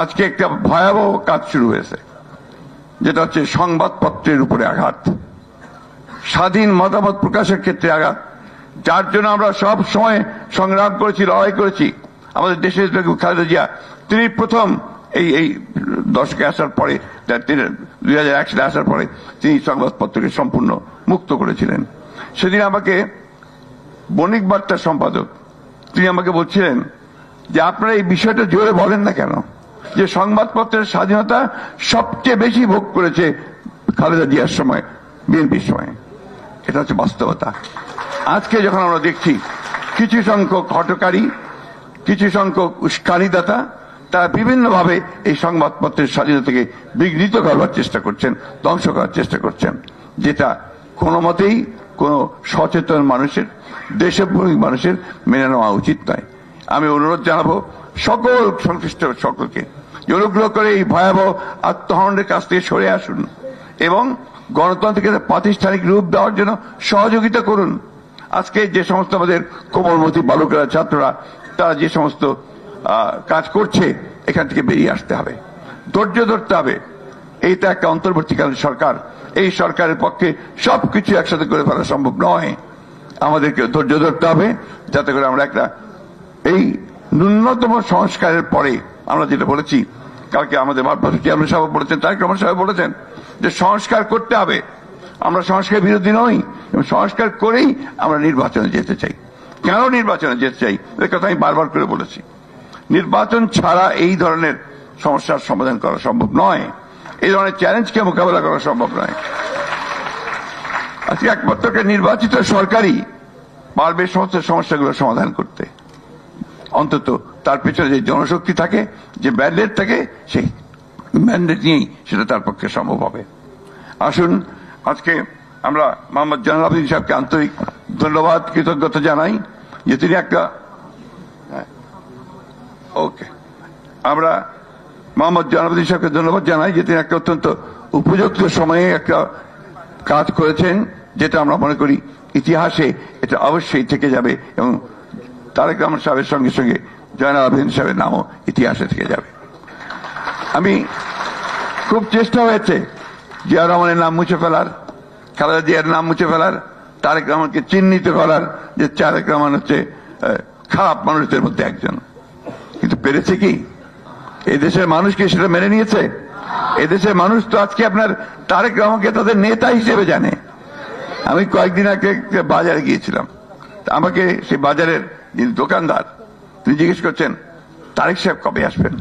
আজকে একটা ভয়াবহ কাজ শুরু হয়েছে, যেটা হচ্ছে সংবাদপত্রের উপরে আঘাত, স্বাধীন মতামত প্রকাশের ক্ষেত্রে আঘাত, যার জন্য আমরা সব সময় সংগ্রাম করেছি, লড়াই করেছি। আমাদের দেশের খালেদা জিয়া তিনি প্রথম এই দশকে আসার পরে, 2001 সালে আসার পরে তিনি সংবাদপত্রকে সম্পূর্ণ মুক্ত করেছিলেন। সেদিন আমাকে বণিক বার্তার সম্পাদক তিনি আমাকে বলছিলেন যে আপনারা এই বিষয়টা জোরে বলেন না কেন, যে সংবাদপত্রের স্বাধীনতা সবচেয়ে বেশি ভোগ করেছে খালেদা জিয়ার সময়, বিএনপির সময়। এটা হচ্ছে বাস্তবতা। আজকে যখন আমরা দেখছি কিছু সংখ্যক হটকারী, কিছু সংখ্যক উস্কানিদাতা তারা বিভিন্নভাবে এই সংবাদপত্রের স্বাধীনতাকে বিঘ্নিত করবার চেষ্টা করছেন, ধ্বংস করার চেষ্টা করছেন, যেটা কোনো মতেই কোনো সচেতন মানুষের, দেশপ্রেমিক মানুষের মেনে নেওয়া উচিত নয়। আমি অনুরোধ জানাবো সকল সংশ্লিষ্ট সকলকে অনুগ্রহ করে এই ভয়াবহ আত্মহননের কাছ থেকে সরে আসুন এবং গণতন্ত্রকে প্রাতিষ্ঠানিক রূপ দেওয়ার জন্য সহযোগিতা করুন। আজকে যে সমস্ত আমাদের কোমলমতি বালকেরা, ছাত্ররা, তারা যে সমস্ত কাজ করছে, এখান থেকে বেরিয়ে আসতে হবে, ধৈর্য ধরতে হবে। এইটা একটা অন্তর্বর্তীকালীন সরকার, এই সরকারের পক্ষে সবকিছু একসাথে করে ফেলা সম্ভব নয়। আমাদেরকে ধৈর্য ধরতে হবে, যাতে করে আমরা একটা এই ন্যূনতম সংস্কারের পরে আমরা যেটা বলেছি, কালকে আমাদের ভারপ্রাপ্ত চেয়ারম্যান সাহেব বলেছেন, তারেক রহমান সাহেব বলেছেন যে সংস্কার করতে হবে। আমরা সংস্কার বিরোধী নই, এবং সংস্কার করেই আমরা নির্বাচনে যেতে চাই। কেন নির্বাচনে যেতে চাই এর কথা আমি বারবার করে বলেছি। নির্বাচন ছাড়া এই ধরনের সমস্যার সমাধান করা সম্ভব নয়, এই ধরনের চ্যালেঞ্জকে মোকাবেলা করা সম্ভব নয়। আজকে একমাত্র নির্বাচিত সরকারই পারবে সমস্ত সমস্যাগুলো সমাধান করতে। অন্তত তার পেছনে যে জনশক্তি থাকে, যে ম্যান্ডেট থাকে, সেই ম্যান্ডেট নিয়েই সেটা তার পক্ষে সম্ভব হবে। আসুন আজকে আমরা মোহাম্মদ জয়নাল আবেদীন সাহেবকে আন্তরিক ধন্যবাদ, কৃতজ্ঞতা জানাই যে তিনি একটা আমরা মোহাম্মদ জয়নাল আবেদীন সাহেবকে ধন্যবাদ জানাই যে তিনি একটা অত্যন্ত উপযুক্ত সময়ে একটা কাজ করেছেন, যেটা আমরা মনে করি ইতিহাসে এটা অবশ্যই থেকে যাবে, এবং তারেক রহমান সাহেবের সঙ্গে সঙ্গে জয়নাল আবেদীন সাহেবের নামও ইতিহাসে থেকে যাবে। আমি খুব চেষ্টা হয়েছে জিয়া রহমানের নাম মুছে ফেলার, খালেদা জিয়ার নাম মুছে ফেলার, তারেক রহমানকে চিহ্নিত করার যে তারেক রহমান হচ্ছে খারাপ মানুষদের মধ্যে একজন, কিন্তু পেরেছে কি? এদেশের মানুষ কি সেটা মেনে নিয়েছে? এদেশের মানুষ তো আজকে আপনার তারেক রহমানকে তাদের নেতা হিসেবে জানে। আমি কয়েকদিন আগে বাজারে গিয়েছিলাম, আমাকে সেই বাজারের যিনি দোকানদার তিনি জিজ্ঞেস করছেন তারেক সাহেব কবে আসবেন।